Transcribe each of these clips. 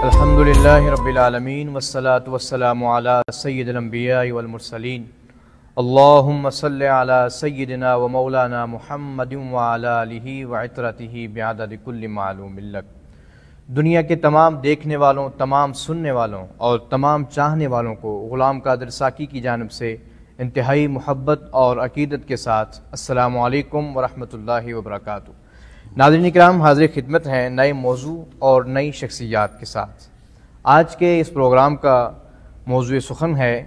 الحمدللہ رب العالمین والصلاة والسلام علی سید الانبیاء والمرسلین اللہم صلی علی سیدنا و مولانا محمد وعلی آلہ وعطرتہ بعدد کل معلوم لک۔ دنیا کے تمام دیکھنے والوں، تمام سننے والوں اور تمام چاہنے والوں کو غلام قادر ساکی کی جانب سے انتہائی محبت اور عقیدت کے ساتھ السلام علیکم ورحمۃ اللہ وبرکاتہ۔ ناظرین اکرام، حاضر خدمت ہیں نئے موضوع اور نئی شخصیات کے ساتھ۔ آج کے اس پروگرام کا موضوع سخن ہے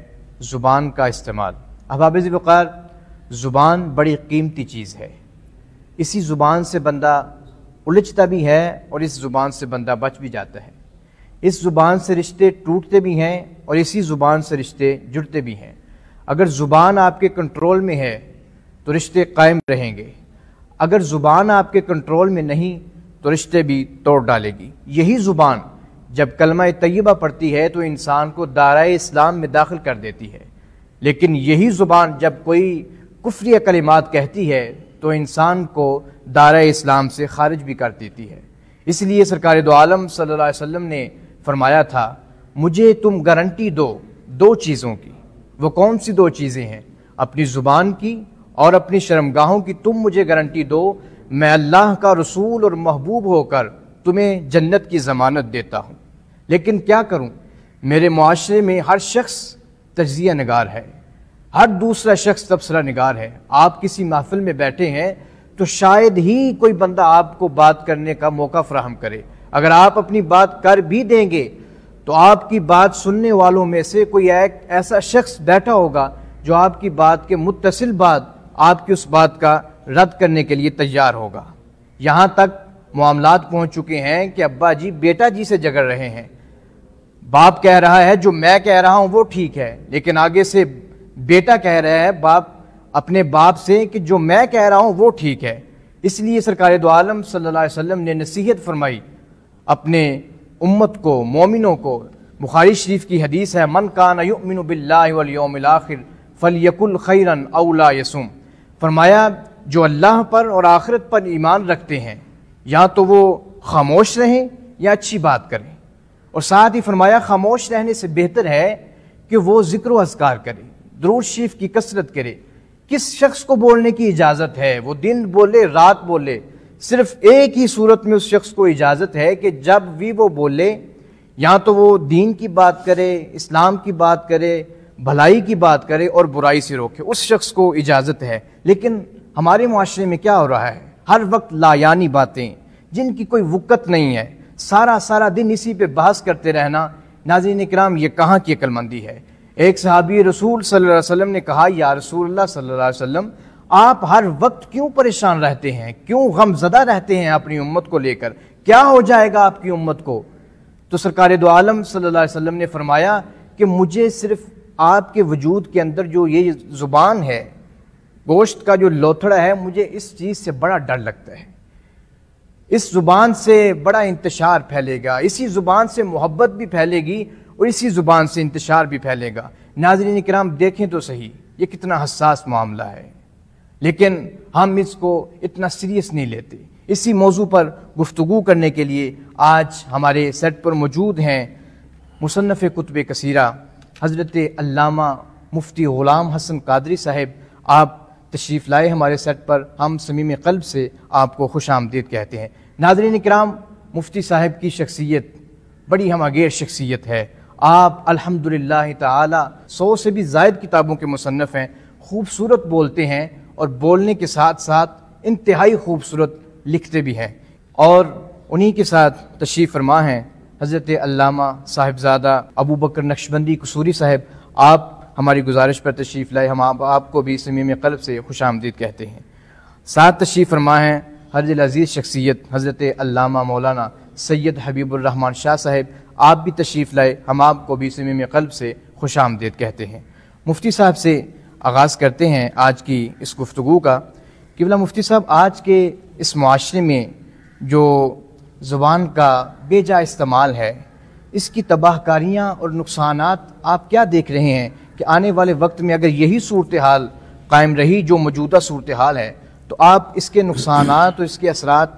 زبان کا استعمال۔ احباب ذی وقار، زبان بڑی قیمتی چیز ہے۔ اسی زبان سے بندہ الجھتا بھی ہے اور اس زبان سے بندہ بچ بھی جاتا ہے۔ اس زبان سے رشتے ٹوٹتے بھی ہیں اور اسی زبان سے رشتے جڑتے بھی ہیں۔ اگر زبان آپ کے کنٹرول میں ہے تو رشتے قائم رہیں گے، اگر زبان آپ کے کنٹرول میں نہیں تو رشتے بھی توڑ ڈالے گی۔ یہی زبان جب کلمہ طیبہ پڑھتی ہے تو انسان کو دائرۂ اسلام میں داخل کر دیتی ہے، لیکن یہی زبان جب کوئی کفری کلمات کہتی ہے تو انسان کو دائرۂ اسلام سے خارج بھی کر دیتی ہے۔ اس لیے سرکار دو عالم صلی اللہ علیہ وسلم نے فرمایا تھا، مجھے تم گارنٹی دو چیزوں کی۔ وہ کون سی دو چیزیں ہیں؟ اپنی زبان کی اور اپنی شرمگاہوں کی تم مجھے گارنٹی دو، میں اللہ کا رسول اور محبوب ہو کر تمہیں جنت کی ضمانت دیتا ہوں۔ لیکن کیا کروں، میرے معاشرے میں ہر شخص تجزیہ نگار ہے، ہر دوسرا شخص تبصرہ نگار ہے۔ آپ کسی محفل میں بیٹھے ہیں تو شاید ہی کوئی بندہ آپ کو بات کرنے کا موقع فراہم کرے۔ اگر آپ اپنی بات کر بھی دیں گے تو آپ کی بات سننے والوں میں سے کوئی ایک ایسا شخص بیٹھا ہوگا جو آپ کی بات کے متصل بعد آپ کی اس بات کا رد کرنے کے لیے تیار ہوگا۔ یہاں تک معاملات پہنچ چکے ہیں کہ ابا جی بیٹا جی سے جگڑ رہے ہیں۔ باپ کہہ رہا ہے جو میں کہہ رہا ہوں وہ ٹھیک ہے، لیکن آگے سے بیٹا کہہ رہا ہے باپ اپنے باپ سے کہ جو میں کہہ رہا ہوں وہ ٹھیک ہے۔ اس لیے سرکار دو عالم صلی اللہ علیہ وسلم نے نصیحت فرمائی اپنے امت کو، مومنوں کو۔ بخاری شریف کی حدیث ہے، من کان یؤمن باللہ والیوم الاخر فلیقل خیرا او لا یصم۔ فرمایا جو اللہ پر اور آخرت پر ایمان رکھتے ہیں یا تو وہ خاموش رہیں یا اچھی بات کریں، اور ساتھ ہی فرمایا خاموش رہنے سے بہتر ہے کہ وہ ذکر و اذکار کرے، درود شریف کی کثرت کرے۔ کس شخص کو بولنے کی اجازت ہے؟ وہ دن بولے رات بولے، صرف ایک ہی صورت میں اس شخص کو اجازت ہے کہ جب بھی وہ بولے یا تو وہ دین کی بات کرے، اسلام کی بات کرے، بھلائی کی بات کرے اور برائی سے روکے، اس شخص کو اجازت ہے۔ لیکن ہمارے معاشرے میں کیا ہو رہا ہے؟ ہر وقت لا یعنی باتیں جن کی کوئی وقت نہیں ہے، سارا دن اسی پہ بحث کرتے رہنا۔ ناظرین اکرام، یہ کہاں کی عقل مندی ہے؟ ایک صحابی رسول صلی اللہ علیہ وسلم نے کہا، یا رسول اللہ صلی اللہ علیہ وسلم، آپ ہر وقت کیوں پریشان رہتے ہیں، کیوں غم زدہ رہتے ہیں اپنی امت کو لے کر؟ کیا ہو جائے گا آپ کی امت کو؟ تو سرکار دو عالم صلی اللہ علیہ وسلم نے فرمایا کہ مجھے صرف آپ کے وجود کے اندر جو یہ زبان ہے، گوشت کا جو لوتھڑا ہے، مجھے اس چیز سے بڑا ڈر لگتا ہے۔ اس زبان سے بڑا انتشار پھیلے گا، اسی زبان سے محبت بھی پھیلے گی اور اسی زبان سے انتشار بھی پھیلے گا۔ ناظرین کرام، دیکھیں تو صحیح یہ کتنا حساس معاملہ ہے، لیکن ہم اس کو اتنا سیریس نہیں لیتے۔ اسی موضوع پر گفتگو کرنے کے لیے آج ہمارے سیٹ پر موجود ہیں مصنف کتب کثیرہ حضرت علامہ مفتی غلام حسن قادری صاحب۔ آپ تشریف لائے ہمارے سیٹ پر، ہم صمیم قلب سے آپ کو خوش آمدید کہتے ہیں۔ ناظرین کرام، مفتی صاحب کی شخصیت بڑی ہمہ شخصیت ہے۔ آپ الحمدللہ تعالی 100 سے بھی زائد کتابوں کے مصنف ہیں، خوبصورت بولتے ہیں اور بولنے کے ساتھ ساتھ انتہائی خوبصورت لکھتے بھی ہیں۔ اور انہی کے ساتھ تشریف فرما ہیں حضرت علامہ صاحبزادہ ابو بکر نقشبندی قصوری صاحب۔ آپ ہماری گزارش پر تشریف لائے، ہم آپ کو بھی صمیم قلب سے خوش آمدید کہتے ہیں۔ ساتھ تشریف فرما ہیں حضرت العزیز شخصیت حضرت علامہ مولانا سید حبیب الرحمن شاہ صاحب۔ آپ بھی تشریف لائے، ہم آپ کو بھی صمیم قلب سے خوش آمدید کہتے ہیں۔ مفتی صاحب سے آغاز کرتے ہیں آج کی اس گفتگو کا۔ قبلہ مفتی صاحب، آج کے اس معاشرے میں جو زبان کا بے جا استعمال ہے، اس کی تباہ کاریاں اور نقصانات آپ کیا دیکھ رہے ہیں کہ آنے والے وقت میں اگر یہی صورتحال قائم رہی جو موجودہ صورتحال ہے تو آپ اس کے نقصانات اور اس کے اثرات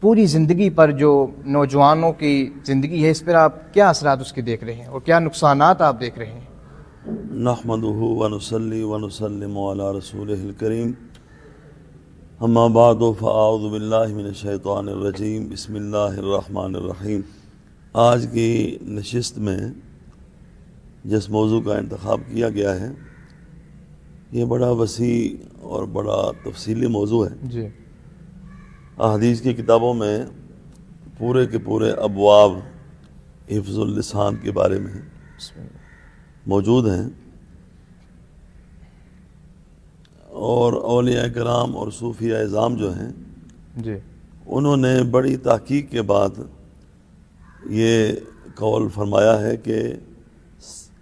پوری زندگی پر جو نوجوانوں کی زندگی ہے اس پر آپ کیا اثرات اس کے دیکھ رہے ہیں اور کیا نقصانات آپ دیکھ رہے ہیں؟ نحمدہ ونصلی ونسلم علی رسولہ الکریم، اما بعد فاعوذ باللہ من الشیطان الرجیم، بسم اللہ الرحمن الرحیم۔ آج کی نشست میں جس موضوع کا انتخاب کیا گیا ہے یہ بڑا وسیع اور بڑا تفصیلی موضوع ہے۔ جی، احادیث کی کتابوں میں پورے کے پورے ابواب حفظ اللسان کے بارے میں موجود ہیں، اور اولیاء کرام اور صوفیاء اعظام جو ہیں جی، انہوں نے بڑی تحقیق کے بعد یہ قول فرمایا ہے کہ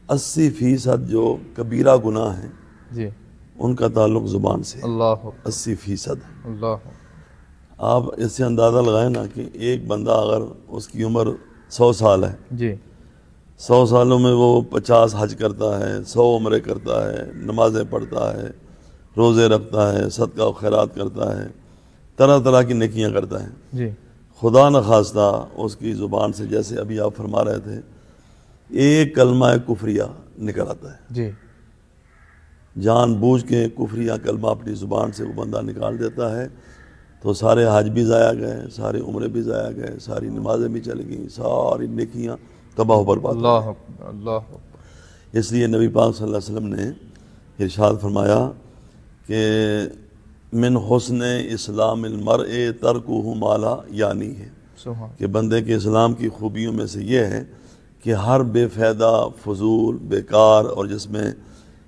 80% جو کبیرہ گناہ ہیں جی، ان کا تعلق زبان سے، اللہ 80%۔ اللہ، آپ اس سے اندازہ لگائیں نا کہ ایک بندہ اگر اس کی عمر 100 سال ہے، جی، 100 سالوں میں وہ 50 حج کرتا ہے، 100 عمرے کرتا ہے، نمازیں پڑھتا ہے، روزے رکھتا ہے، صدقہ و خیرات کرتا ہے، طرح طرح کی نیکیاں کرتا ہے، جی، خدا نخواستہ اس کی زبان سے جیسے ابھی آپ فرما رہے تھے ایک کلمہ کفریہ نکل آتا ہے، جی، جان بوجھ کے کفریہ کلمہ اپنی زبان سے وہ بندہ نکال دیتا ہے تو سارے حج بھی ضائع گئے، سارے عمرے بھی ضائع گئے، ساری نمازیں بھی چلی گئیں، ساری نیکیاں تباہ و برباد ہو اللہ گئیں۔ اکبر، اللہ اکبر۔ اس لیے نبی پاک صلی اللہ علیہ وسلم نے ارشاد فرمایا کہ من حسن اسلام المرء ترکہ ما لا یعنی ہے، سبحان، کہ بندے کے اسلام کی خوبیوں میں سے یہ ہے کہ ہر بے فائدہ، فضول، بیکار اور جس میں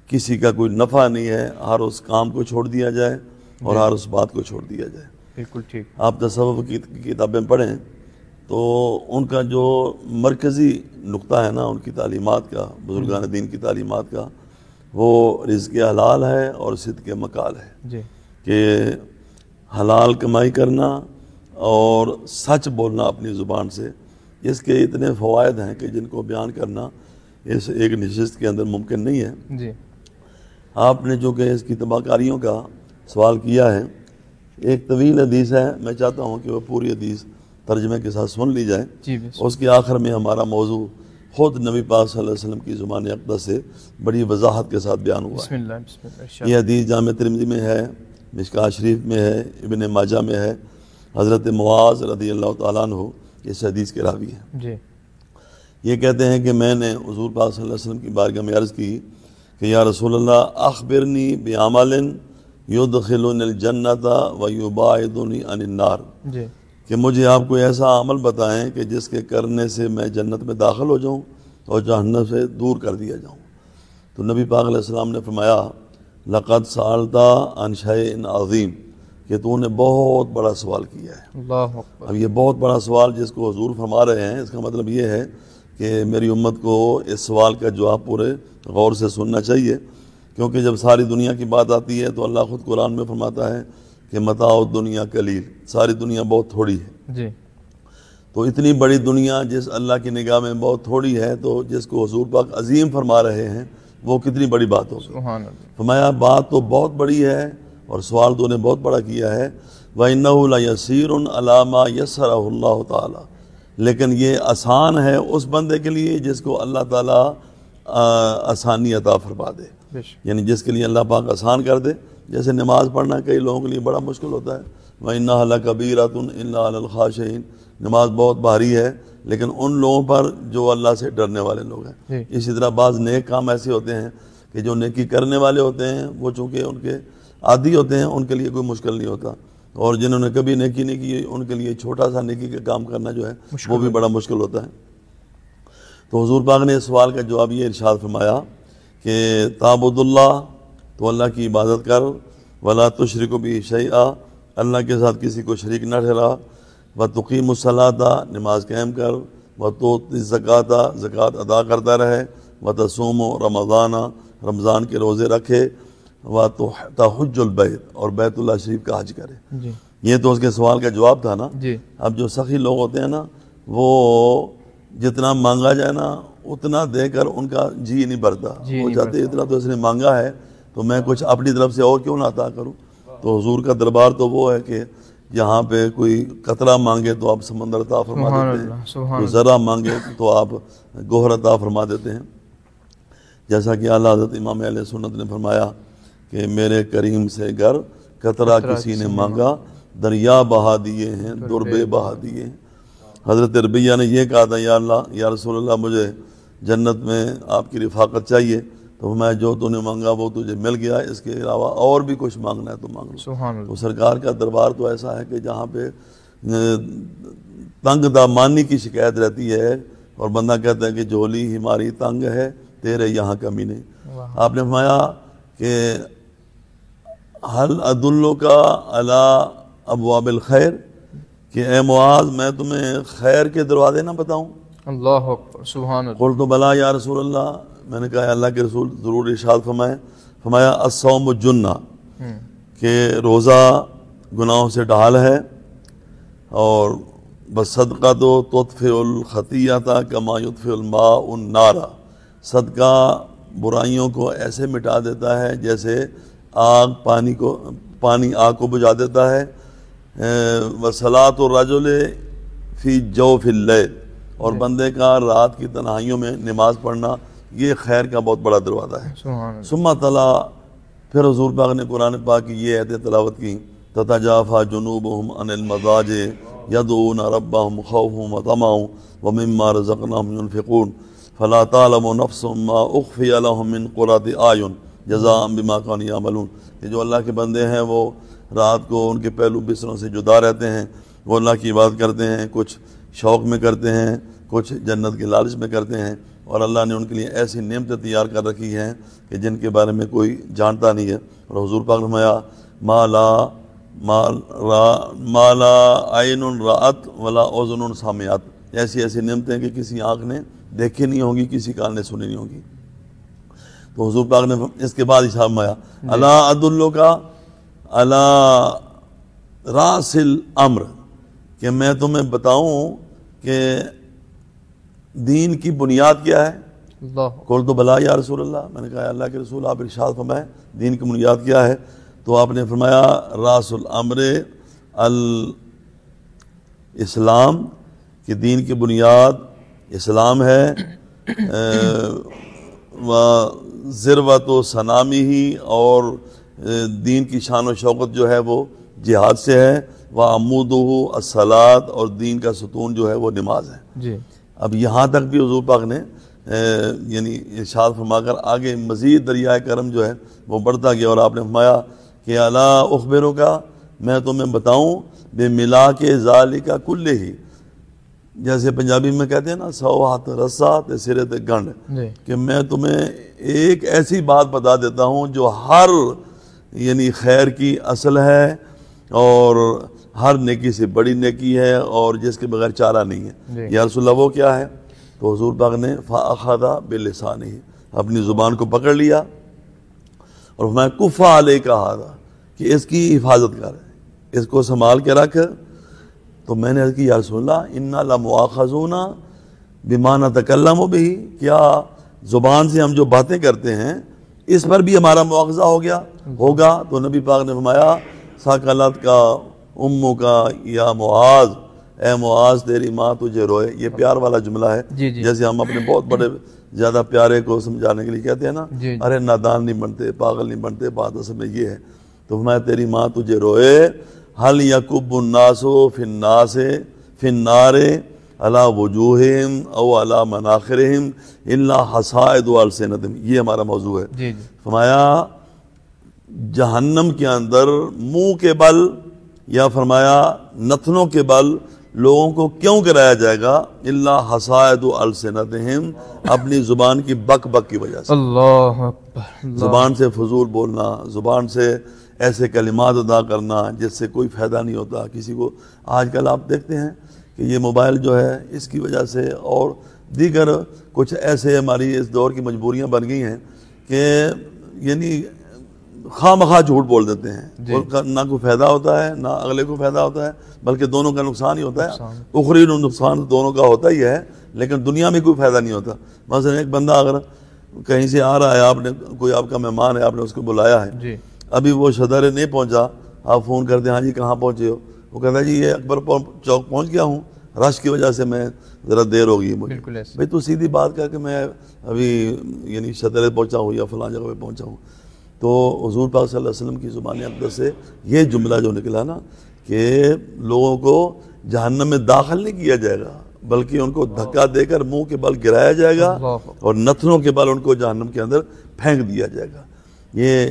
کسی کا کوئی نفع نہیں ہے ہر اس کام کو چھوڑ دیا جائے اور ہر اس بات کو چھوڑ دیا جائے۔ بالکل ٹھیک۔ آپ تصوف کی کتابیں پڑھیں تو ان کا جو مرکزی نقطہ ہے نا ان کی تعلیمات کا، بزرگان دین کی تعلیمات کا، وہ رزق حلال ہے اور صدق مقال ہے، جی، کہ حلال کمائی کرنا اور سچ بولنا اپنی زبان سے، اس کے اتنے فوائد ہیں کہ جن کو بیان کرنا اس ایک نشست کے اندر ممکن نہیں ہے۔ جی، آپ نے جو کہ اس کی تباہ کاریوں کا سوال کیا ہے، ایک طویل حدیث ہے، میں چاہتا ہوں کہ وہ پوری حدیث ترجمے کے ساتھ سن لی جائے۔ جی، اس کے آخر میں ہمارا موضوع خود نبی پاک صلی اللہ علیہ وسلم کی زبان اقدس سے بڑی وضاحت کے ساتھ بیان ہوا بسم ہے۔ اللہ، بسم اللہ، ارشاد۔ یہ حدیث جامع ترمذی میں ہے، مشکاۃ شریف میں ہے، ابن ماجہ میں ہے۔ حضرت معاذ رضی اللہ تعالیٰ عنہ اس حدیث کے راوی ہیں۔ جی، یہ کہتے ہیں کہ میں نے حضور پاک صلی اللہ علیہ وسلم کی بارگاہ میں عرض کی کہ یا رسول اللہ اخبرنی بعمل یدخلنی الجنۃ ویباعدنی عن النار، جی، کہ مجھے آپ کو ایسا عمل بتائیں کہ جس کے کرنے سے میں جنت میں داخل ہو جاؤں اور جہنم سے دور کر دیا جاؤں۔ تو نبی پاک علیہ السلام نے فرمایا لقد سألت عن شیء عظیم، کہ تو نے بہت بڑا سوال کیا ہے۔ اللہ اکبر۔ اب یہ بہت بڑا سوال جس کو حضور فرما رہے ہیں، اس کا مطلب یہ ہے کہ میری امت کو اس سوال کا جواب پورے غور سے سننا چاہیے، کیونکہ جب ساری دنیا کی بات آتی ہے تو اللہ خود قرآن میں فرماتا ہے کہ متاع الدنیا قلیل، ساری دنیا بہت تھوڑی ہے۔ جی، تو اتنی بڑی دنیا جس اللہ کی نگاہ میں بہت تھوڑی ہے، تو جس کو حضور پاک عظیم فرما رہے ہیں وہ کتنی بڑی بات ہوگی۔ سبحان اللہ۔ فرمایا بات تو بہت بڑی ہے اور سوال تو نے بہت بڑا کیا ہے، وَإِنَّهُ لَيَسِيرٌ عَلَىٰ مَا يَسَّرَهُ اللَّهُ تعالیٰ، لیکن یہ آسان ہے اس بندے کے لیے جس کو اللہ تعالیٰ آسانی عطا فرما دے، بے شک، یعنی جس کے لیے اللہ پاک آسان کر دے۔ جیسے نماز پڑھنا کئی لوگوں کے لیے بڑا مشکل ہوتا ہے، وَإِنَّهَا لَكَبِيرَةٌ إِلَّا عَلَى الْخَاشِعِينَ، نماز بہت بھاری ہے لیکن ان لوگوں پر جو اللہ سے ڈرنے والے لوگ ہیں۔ جی، اسی طرح بعض نیک کام ایسے ہوتے ہیں کہ جو نیکی کرنے والے ہوتے ہیں وہ چونکہ ان کے عادی ہوتے ہیں، ان کے لیے کوئی مشکل نہیں ہوتا، اور جنہوں نے کبھی نیکی نہیں کی ان کے لیے چھوٹا سا نیکی کا کام کرنا جو ہے وہ بھی بڑا مشکل ہوتا ہے۔ تو حضور پاک نے اس سوال کا جواب یہ ارشاد فرمایا کہ تعبد اللہ، تو اللہ کی عبادت کر، ولا تشرک بہ شیئا، اللہ کے ساتھ کسی کو شریک نہ ٹھہرا، وتقیم الصلاۃ، نماز قائم کر، وتؤتی الزکوٰۃ، زکوٰۃ ادا کرتا رہے، وتصوم رمضان، رمضان کے روزے رکھے، وتحج البیت، اور بیت اللہ شریف کا حج کرے۔ جی، یہ تو اس کے سوال کا جواب تھا نا۔ جی، اب جو سخی لوگ ہوتے ہیں نا، وہ جتنا مانگا جائے نا اتنا دے کر ان کا جی نہیں بھرتا، وہ چاہتے اتنا تو اس نے مانگا ہے تو میں کچھ اپنی طرف سے اور کیوں نہ عطا کروں۔ تو حضور کا دربار تو وہ ہے کہ جہاں پہ کوئی قطرہ مانگے تو آپ سمندر عطا فرما دیتے ہیں، کوئی ذرہ مانگے تو آپ گوہر عطا فرما دیتے ہیں. جیسا کہ اعلیٰ حضرت امام اہل سنت نے فرمایا کہ میرے کریم سے گر قطرہ کسی نے مانگا، دریا بہا دیے ہیں، دربے بہا دیے ہیں. حضرت ربیہ نے یہ کہا تھا، یا اللہ، یا رسول اللہ، مجھے جنت میں آپ کی رفاقت چاہیے. تو میں جو تو نے مانگا وہ تجھے مل گیا، اس کے علاوہ اور بھی کچھ مانگنا ہے تو مانگ لو. سبحان اللہ. تو سرکار کا دربار تو ایسا ہے کہ جہاں پہ تنگ دامانی کی شکایت رہتی ہے اور بندہ کہتا ہے کہ جھولی ہماری تنگ ہے، تیرے یہاں کمی نہیں. آپ نے فرمایا کہ حل ادلک علی ابواب الخیر، کہ اے معاذ میں تمہیں خیر کے دروازے نہ بتاؤں؟ اللہ اکبر، سبحان اللہ. قلت بلا یا رسول اللہ، میں نے کہا اللہ کے رسول ضرور ارشاد فرمائے. فرمایا الصوم جنہ، کہ روزہ گناہوں سے ڈھال ہے، اور بس صدقہ تو تطفئ الخطیۃ کما یطفئ الماء النار، صدقہ برائیوں کو ایسے مٹا دیتا ہے جیسے پانی آگ کو بجھا دیتا ہے. وصلاۃ الرجل فی جوف اللیل، اور بندے کا رات کی تنہائیوں میں نماز پڑھنا یہ خیر کا بہت بڑا دروازہ ہے. ثم تلا، پھر حضور پاک نے قرآن پاک کی یہ آیتیں تلاوت کی، تتجافی جنوبہم عن المضاجع یدعون ربہم خوفا وطمعا ومما رزقناہم ینفقون فلا تعلم نفس ما اخفی لہم من قرۃ اعین جزاء بما کانوا یعملون. یہ جو اللہ کے بندے ہیں وہ رات کو ان کے پہلو بستروں سے جدا رہتے ہیں، وہ اللہ کی عبادت کرتے ہیں، کچھ شوق میں کرتے ہیں، کچھ جنت کے لالچ میں کرتے ہیں، اور اللہ نے ان کے لیے ایسی نعمتیں تیار کر رکھی ہیں کہ جن کے بارے میں کوئی جانتا نہیں ہے. اور حضور پاک نے فرمایا ما لا عین رأت ولا اذن سمعت، ایسی نعمتیں کہ کسی آنکھ نے دیکھی نہیں ہوگی، کسی کان نے سنی نہیں ہوگی. تو حضور پاک نے اس کے بعد ارشاد فرمایا الا ادلک علی راس الامر، کہ میں تمہیں بتاؤں کہ دین کی بنیاد کیا ہے؟ قلت بلا یا رسول اللہ، میں نے کہا اللہ کے رسول آپ ارشاد فرمائیں دین کی بنیاد کیا ہے؟ تو آپ نے فرمایا راس الامر الاسلام، کہ دین کی بنیاد اسلام ہے. و ذروت و سنامہ، اور دین کی شان و شوکت جو ہے وہ جہاد سے ہے. وعمودہ الصلاۃ، اور دین کا ستون جو ہے وہ نماز ہے. جی. اب یہاں تک بھی حضور پاک نے یعنی ارشاد فرما کر آگے مزید دریائے کرم جو ہے وہ بڑھتا گیا، اور آپ نے فرمایا کہ الا اخبرک، میں تمہیں بتاؤں بے ملا کے ذالک کلہ، جیسے پنجابی میں کہتے ہیں نا 100 ہاتھ رسا تے سرے تے گنڈ، کہ میں تمہیں ایک ایسی بات بتا دیتا ہوں جو ہر یعنی خیر کی اصل ہے، اور ہر نیکی سے بڑی نیکی ہے، اور جس کے بغیر چارہ نہیں ہے. یا رسول اللہ وہ کیا ہے؟ تو حضور پاک نے فاخذ بلسانہ، اپنی زبان کو پکڑ لیا اور فرمایا کف علیک ھذا، کہ اس کی حفاظت کر، اس کو سنبھال کے رکھ. تو میں نے عرض کی یا رسول اللہ انا لمؤاخذون بما نتکلم بہ، کیا زبان سے ہم جو باتیں کرتے ہیں اس پر بھی ہمارا مواخذہ ہوگا؟ تو نبی پاک نے فرمایا ثقلت کا امو کا یا معاذ، اے معاذ تیری ماں تجھے روئے. یہ پیار والا جملہ ہے. جیسے ہم اپنے بہت بڑے زیادہ پیارے کو سمجھانے کے لیے کہتے ہیں نا، ارے نادان نہیں بنتے، پاگل نہیں بنتے، بات اصل میں یہ ہے. تو فرمایا تیری ماں تجھے روئے. حل یکب الناس فی النار علی وجوہہم او علی مناخرہم الا حصائد السنتہم، یہ ہمارا موضوع ہے. فرمایا جہنم کے اندر منہ کے بل یا فرمایا نتنوں کے بل لوگوں کو کیوں کرایا جائے گا؟ الا حصائد السنتہم، اپنی زبان کی بک بک کی وجہ سے. اللہ اکبر. زبان سے فضول بولنا، زبان سے ایسے کلمات ادا کرنا جس سے کوئی فائدہ نہیں ہوتا کسی کو. آج کل آپ دیکھتے ہیں کہ یہ موبائل جو ہے اس کی وجہ سے اور دیگر کچھ ایسے ہماری اس دور کی مجبوریاں بن گئی ہیں کہ یعنی خواہ مخواہ جھوٹ بول دیتے ہیں. نہ کوئی فائدہ ہوتا ہے، نہ اگلے کو فائدہ ہوتا ہے، بلکہ دونوں کا نقصان ہی ہوتا ہے. اخری نقصان دونوں کا ہوتا ہی ہے، لیکن دنیا میں کوئی فائدہ نہیں ہوتا. مثلا ایک بندہ اگر کہیں سے آ رہا ہے، آپ نے کوئی آپ کا مہمان ہے، آپ نے اس کو بلایا ہے، ابھی وہ شدر نہیں پہنچا، آپ فون کرتے ہیں ہاں جی کہاں پہنچے ہو؟ وہ کہتا ہے جی یہ اکبر چوک پہنچ گیا ہوں، رش کی وجہ سے میں ذرا دیر ہو گئی مجھے. بالکل ایسے. بھائی تو سیدھی بات کر کہ میں ابھی یعنی شترے پہنچا ہوں یا فلاں جگہ پہ پہنچا ہوں. تو حضور پاک صلی اللہ علیہ وسلم کی زبان اقدس سے یہ جملہ جو نکلا نا کہ لوگوں کو جہنم میں داخل نہیں کیا جائے گا بلکہ ان کو دھکا دے کر منہ کے بل گرایا جائے گا اور نتنوں کے بل ان کو جہنم کے اندر پھینک دیا جائے گا. یہ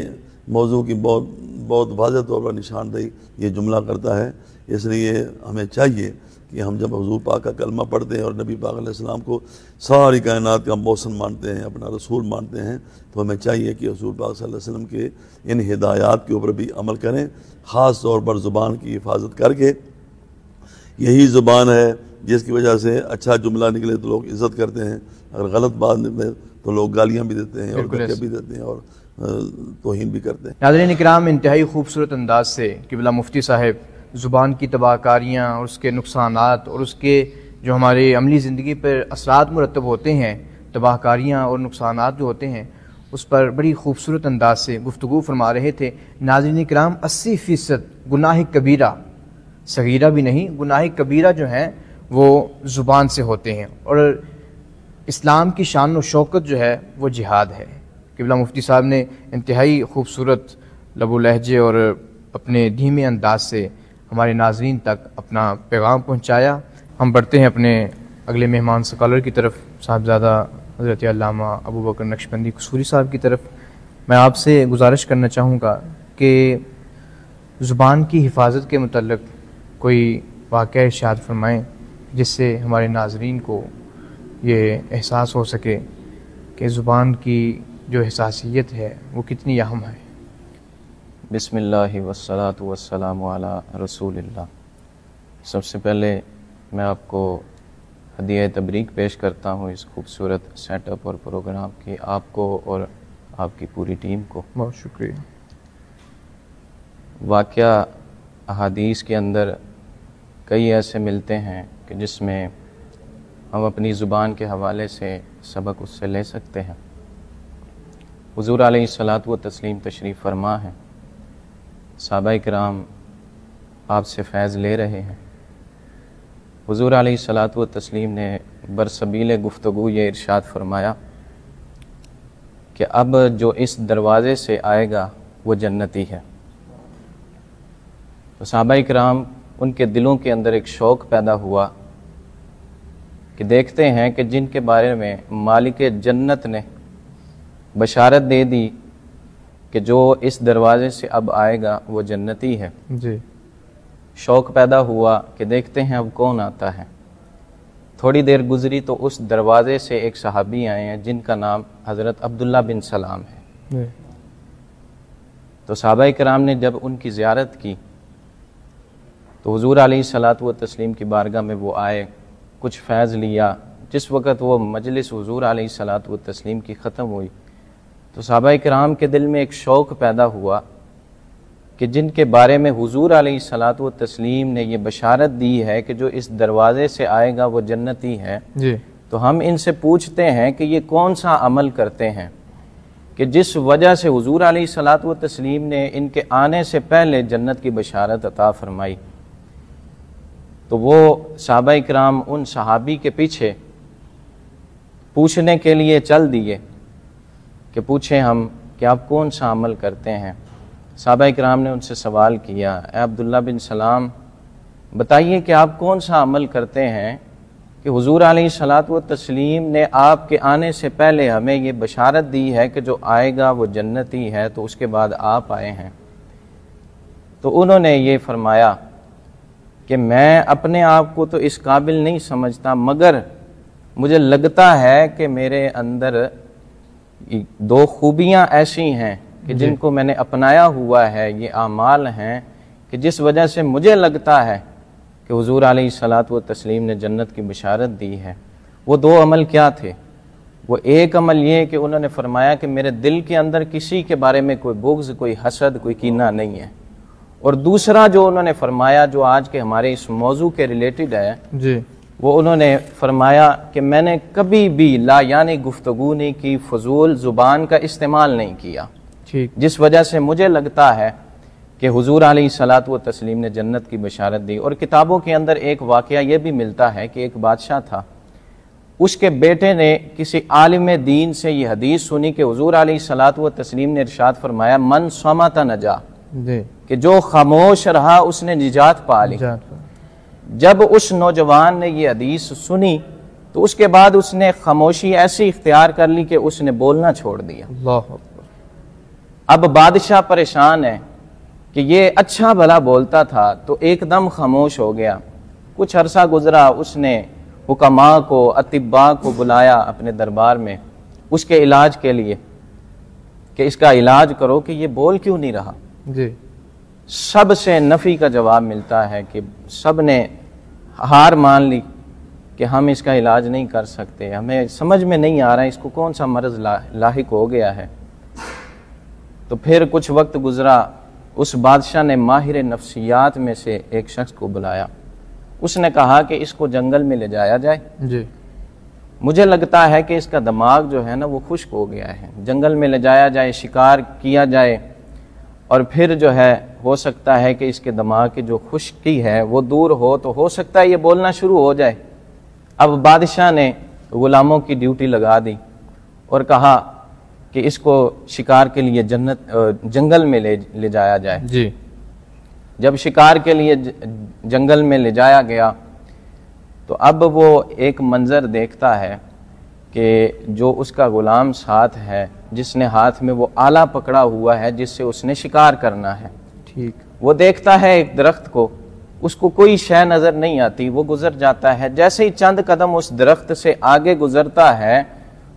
موضوع کی بہت واضح طور پر نشاندہی یہ جملہ کرتا ہے. اس لیے ہمیں چاہیے کہ ہم جب حضور پاک کا کلمہ پڑھتے ہیں اور نبی پاک علیہ السلام کو ساری کائنات کا محسن مانتے ہیں، اپنا رسول مانتے ہیں، تو ہمیں چاہیے کہ حضور پاک صلی اللہ علیہ وسلم کے ان ہدایات کے اوپر بھی عمل کریں، خاص طور پر زبان کی حفاظت کر کے. یہی زبان ہے جس کی وجہ سے اچھا جملہ نکلے تو لوگ عزت کرتے ہیں، اگر غلط بات نکلے تو لوگ گالیاں بھی دیتے ہیں اور دھکے بھی دیتے ہیں اور توہین بھی کرتے ہیں. ناظرین اکرام، انتہائی خوبصورت انداز سے قبلہ مفتی صاحب زبان کی تباہ کاریاں اور اس کے نقصانات اور اس کے جو ہمارے عملی زندگی پر اثرات مرتب ہوتے ہیں، تباہ کاریاں اور نقصانات جو ہوتے ہیں، اس پر بڑی خوبصورت انداز سے گفتگو فرما رہے تھے. ناظرین اکرام، 80% گناہ کبیرہ، صغیرہ بھی نہیں، گناہ کبیرہ جو ہیں وہ زبان سے ہوتے ہیں، اور اسلام کی شان و شوکت جو ہے وہ جہاد ہے. قبلہ مفتی صاحب نے انتہائی خوبصورت لب و لہجے اور اپنے دھیمے انداز سے ہمارے ناظرین تک اپنا پیغام پہنچایا. ہم بڑھتے ہیں اپنے اگلے مہمان اسکالر کی طرف، صاحبزادہ حضرت علامہ ابو بکر نقشبندی قصوری صاحب کی طرف. میں آپ سے گزارش کرنا چاہوں گا کہ زبان کی حفاظت کے متعلق کوئی واقعہ ارشاد فرمائیں جس سے ہمارے ناظرین کو یہ احساس ہو سکے کہ زبان کی جو حساسیت ہے وہ کتنی اہم ہے. بسم اللہ والصلاة والسلام علی رسول اللہ. سب سے پہلے میں آپ کو ہدیہ تبریک پیش کرتا ہوں اس خوبصورت سیٹ اپ اور پروگرام کی، آپ کو اور آپ کی پوری ٹیم کو. بہت شکریہ. واقعہ احادیث کے اندر کئی ایسے ملتے ہیں کہ جس میں ہم اپنی زبان کے حوالے سے سبق اس سے لے سکتے ہیں. حضور علیہ الصلاۃ والتسلیم تشریف فرما ہے، صحابہ کرام آپ سے فیض لے رہے ہیں. حضور علیہ الصلاۃ والتسلیم نے برسبیل گفتگو یہ ارشاد فرمایا کہ اب جو اس دروازے سے آئے گا وہ جنتی ہے. تو صحابہ کرام ان کے دلوں کے اندر ایک شوق پیدا ہوا کہ دیکھتے ہیں کہ جن کے بارے میں مالک جنت نے بشارت دے دی کہ جو اس دروازے سے اب آئے گا وہ جنتی ہے. جی. شوق پیدا ہوا کہ دیکھتے ہیں اب کون آتا ہے. تھوڑی دیر گزری تو اس دروازے سے ایک صحابی آئے ہیں جن کا نام حضرت عبداللہ بن سلام ہے. جی. تو صحابہ کرام نے جب ان کی زیارت کی تو حضور علیہ الصلاۃ والتسلیم کی بارگاہ میں وہ آئے، کچھ فیض لیا. جس وقت وہ مجلس حضور علیہ الصلاۃ والتسلیم کی ختم ہوئی تو صحابہ کرام کے دل میں ایک شوق پیدا ہوا کہ جن کے بارے میں حضور علیہ الصلاۃ والتسلیم نے یہ بشارت دی ہے کہ جو اس دروازے سے آئے گا وہ جنتی ہے. جی. تو ہم ان سے پوچھتے ہیں کہ یہ کون سا عمل کرتے ہیں کہ جس وجہ سے حضور علیہ الصلاۃ والتسلیم نے ان کے آنے سے پہلے جنت کی بشارت عطا فرمائی. تو وہ صحابہ کرام ان صحابی کے پیچھے پوچھنے کے لیے چل دیے کہ پوچھیں ہم کہ آپ کون سا عمل کرتے ہیں. صحابہ کرام نے ان سے سوال کیا، اے عبداللہ بن سلام بتائیے کہ آپ کون سا عمل کرتے ہیں کہ حضور علیہ الصلاۃ والتسلیم نے آپ کے آنے سے پہلے ہمیں یہ بشارت دی ہے کہ جو آئے گا وہ جنتی ہے، تو اس کے بعد آپ آئے ہیں. تو انہوں نے یہ فرمایا کہ میں اپنے آپ کو تو اس قابل نہیں سمجھتا، مگر مجھے لگتا ہے کہ میرے اندر دو خوبیاں ایسی ہیں کہ جن کو میں نے اپنایا ہوا ہے، یہ اعمال ہیں کہ جس وجہ سے مجھے لگتا ہے کہ حضور علیہ الصلاۃ والتسلیم نے جنت کی بشارت دی ہے. وہ دو عمل کیا تھے؟ وہ ایک عمل یہ کہ انہوں نے فرمایا کہ میرے دل کے اندر کسی کے بارے میں کوئی بغض، کوئی حسد، کوئی کینہ نہیں ہے. اور دوسرا جو انہوں نے فرمایا جو آج کے ہمارے اس موضوع کے ریلیٹڈ ہے، جی، وہ انہوں نے فرمایا کہ میں نے کبھی بھی لا یعنی گفتگو نہیں کی، فضول زبان کا استعمال نہیں کیا، ٹھیک، جس وجہ سے مجھے لگتا ہے کہ حضور علیہ الصلوۃ والتسلیم نے جنت کی بشارت دی. اور کتابوں کے اندر ایک واقعہ یہ بھی ملتا ہے کہ ایک بادشاہ تھا، اس کے بیٹے نے کسی عالم دین سے یہ حدیث سنی کہ حضور علیہ الصلوۃ والتسلیم نے ارشاد فرمایا من صمت نجا، کہ جو خاموش رہا اس نے نجات پا لی. جب اس نوجوان نے یہ حدیث سنی تو اس کے بعد اس نے خاموشی ایسی اختیار کر لی کہ اس نے بولنا چھوڑ دیا. اب بادشاہ پریشان ہے کہ یہ اچھا بھلا بولتا تھا تو ایک دم خاموش ہو گیا. کچھ عرصہ گزرا، اس نے حکماء کو، اطباء کو بلایا اپنے دربار میں اس کے علاج کے لیے کہ اس کا علاج کرو کہ یہ بول کیوں نہیں رہا. سب سے نفی کا جواب ملتا ہے کہ سب نے ہار مان لی کہ ہم اس کا علاج نہیں کر سکتے، ہمیں سمجھ میں نہیں آ رہا ہے اس کو کون سا مرض لاحق ہو گیا ہے. تو پھر کچھ وقت گزرا، اس بادشاہ نے ماہر نفسیات میں سے ایک شخص کو بلایا. اس نے کہا کہ اس کو جنگل میں لے جایا جائے، مجھے لگتا ہے کہ اس کا دماغ جو ہے نا وہ خشک ہو گیا ہے، جنگل میں لے جایا جائے، شکار کیا جائے، اور پھر جو ہے ہو سکتا ہے کہ اس کے دماغ کی جو خشکی ہے وہ دور ہو سکتا ہے یہ بولنا شروع ہو جائے. اب بادشاہ نے غلاموں کی ڈیوٹی لگا دی اور کہا کہ اس کو شکار کے لیے جنگل میں لے جایا جائے. جب شکار کے لیے جنگل میں لے جایا گیا تو اب وہ ایک منظر دیکھتا ہے کہ جو اس کا غلام ساتھ ہے، جس نے ہاتھ میں وہ آلہ پکڑا ہوا ہے جس سے اس نے شکار کرنا ہے، وہ دیکھتا ہے ایک درخت کو، اس کو کوئی شے نظر نہیں آتی، وہ گزر جاتا ہے. جیسے ہی چند قدم اس درخت سے آگے گزرتا ہے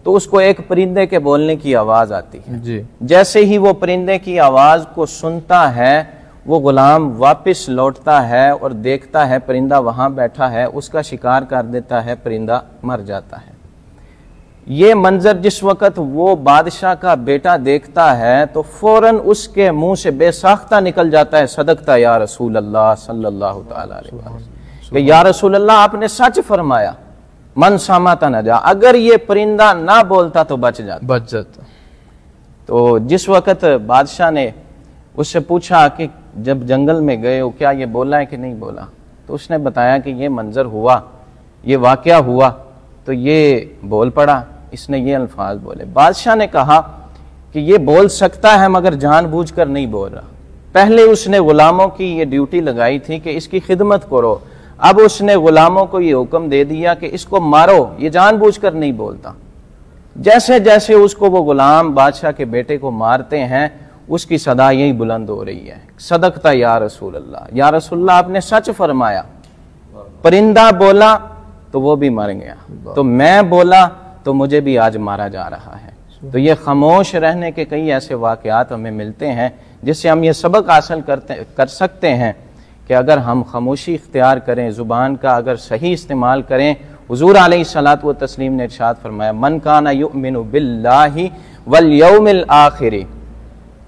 تو اس کو ایک پرندے کے بولنے کی آواز آتی ہے. جیسے ہی وہ پرندے کی آواز کو سنتا ہے وہ غلام واپس لوٹتا ہے اور دیکھتا ہے پرندہ وہاں بیٹھا ہے، اس کا شکار کر دیتا ہے، پرندہ مر جاتا ہے. یہ منظر جس وقت وہ بادشاہ کا بیٹا دیکھتا ہے تو فوراً اس کے منہ سے بے ساختہ نکل جاتا ہے صدقتا یا رسول اللہ صلی اللہ تعالی علیہ وسلم، کہ یا رسول اللہ آپ نے سچ فرمایا، من صمت نجا، اگر یہ پرندہ نہ بولتا تو بچ جاتا. تو جس وقت بادشاہ نے اس سے پوچھا کہ جب جنگل میں گئے ہو کیا یہ بولا ہے کہ نہیں بولا، تو اس نے بتایا کہ یہ منظر ہوا، یہ واقعہ ہوا تو یہ بول پڑا، اس نے یہ الفاظ بولے. بادشاہ نے کہا کہ یہ بول سکتا ہے مگر جان بوجھ کر نہیں بول رہا. پہلے اس نے غلاموں کی یہ ڈیوٹی لگائی تھی کہ اس کی خدمت کرو، اب اس نے غلاموں کو یہ حکم دے دیا کہ اس کو مارو، یہ جان بوجھ کر نہیں بولتا. جیسے جیسے اس کو وہ غلام بادشاہ کے بیٹے کو مارتے ہیں اس کی صدا یہی بلند ہو رہی ہے، صدقتا یا رسول اللہ، یا رسول اللہ آپ نے سچ فرمایا. پرندہ بولا تو وہ بھی مر گیا، تو میں بولا تو مجھے بھی آج مارا جا رہا ہے. تو یہ خاموش رہنے کے کئی ایسے واقعات ہمیں ملتے ہیں جس سے ہم یہ سبق حاصل کر سکتے ہیں کہ اگر ہم خاموشی اختیار کریں، زبان کا اگر صحیح استعمال کریں. حضور علیہ الصلوۃ والتسلیم نے ارشاد فرمایا من کان یؤمن باللہ والیوم الآخر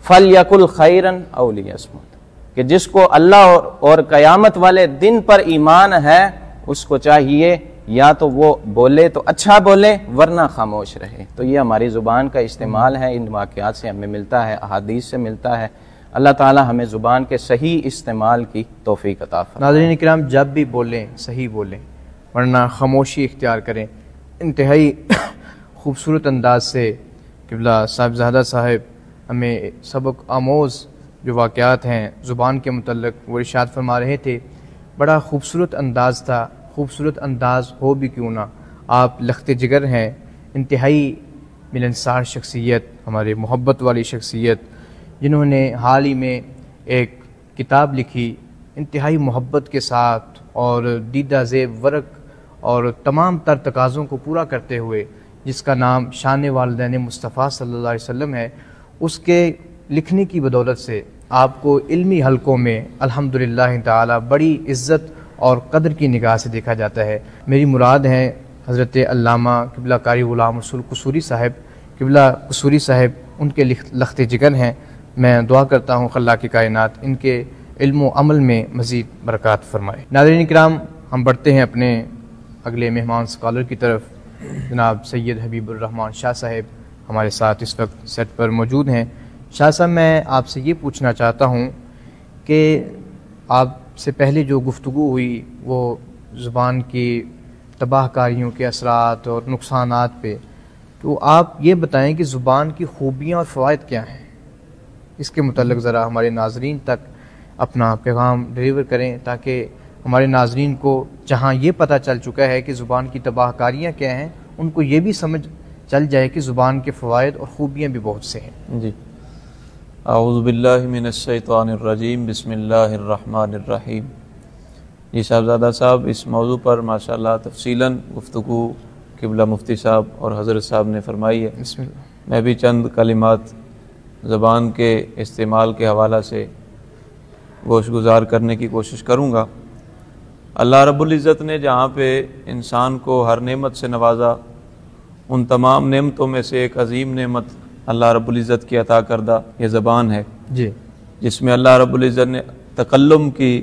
فلیقل خیرا او لیصمت، کہ جس کو اللہ اور قیامت والے دن پر ایمان ہے اس کو چاہیے یا تو وہ بولے تو اچھا بولے ورنہ خاموش رہے. تو یہ ہماری زبان کا استعمال ہے، ان واقعات سے ہمیں ملتا ہے، احادیث سے ملتا ہے. اللہ تعالی ہمیں زبان کے صحیح استعمال کی توفیق عطا فرمائے. ناظرین کرام، جب بھی بولیں صحیح بولیں ورنہ خاموشی اختیار کریں. انتہائی خوبصورت انداز سے قبلہ صاحبزادہ صاحب ہمیں سبق آموز جو واقعات ہیں زبان کے متعلق وہ ارشاد فرما رہے تھے. بڑا خوبصورت انداز تھا. خوبصورت انداز ہو بھی کیوں نہ، آپ لخت جگر ہیں، انتہائی ملنسار شخصیت، ہمارے محبت والی شخصیت، جنہوں نے حال ہی میں ایک کتاب لکھی انتہائی محبت کے ساتھ اور دیدہ زیب ورق اور تمام تر تقاضوں کو پورا کرتے ہوئے، جس کا نام شان والدین مصطفیٰ صلی اللہ علیہ وسلم ہے. اس کے لکھنے کی بدولت سے آپ کو علمی حلقوں میں الحمدللہ تعالی بڑی عزت اور قدر کی نگاہ سے دیکھا جاتا ہے. میری مراد ہیں حضرت علامہ قبلہ قاری غلام رسول قصوری صاحب. قبلہ قصوری صاحب ان کے لخت جگر ہیں. میں دعا کرتا ہوں خلاق کائنات ان کے علم و عمل میں مزید برکات فرمائے. ناظرین کرام، ہم بڑھتے ہیں اپنے اگلے مہمان اسکالر کی طرف. جناب سید حبیب الرحمن شاہ صاحب ہمارے ساتھ اس وقت سیٹ پر موجود ہیں. شاہ صاحب، میں آپ سے یہ پوچھنا چاہتا ہوں کہ آپ سے پہلے جو گفتگو ہوئی وہ زبان کی تباہ کاریوں کے اثرات اور نقصانات پہ، تو آپ یہ بتائیں کہ زبان کی خوبیاں اور فوائد کیا ہیں، اس کے متعلق ذرا ہمارے ناظرین تک اپنا پیغام ڈلیور کریں، تاکہ ہمارے ناظرین کو جہاں یہ پتہ چل چکا ہے کہ زبان کی تباہ کاریاں کیا ہیں، ان کو یہ بھی سمجھ چل جائے کہ زبان کے فوائد اور خوبیاں بھی بہت سے ہیں۔ جی، اعوذ باللہ من الشیطان الرجیم، بسم اللہ الرحمن الرحیم۔ جی صاحبزادہ صاحب، اس موضوع پر ماشاءاللہ تفصیلاً گفتگو قبلہ مفتی صاحب اور حضرت صاحب نے فرمائی ہے۔ بسم اللہ۔ میں بھی چند کلمات زبان کے استعمال کے حوالہ سے گوش گزار کرنے کی کوشش کروں گا۔ اللہ رب العزت نے جہاں پہ انسان کو ہر نعمت سے نوازا، ان تمام نعمتوں میں سے ایک عظیم نعمت اللہ رب العزت کی عطا کردہ یہ زبان ہے، جی، جس میں اللہ رب العزت نے تکلم کی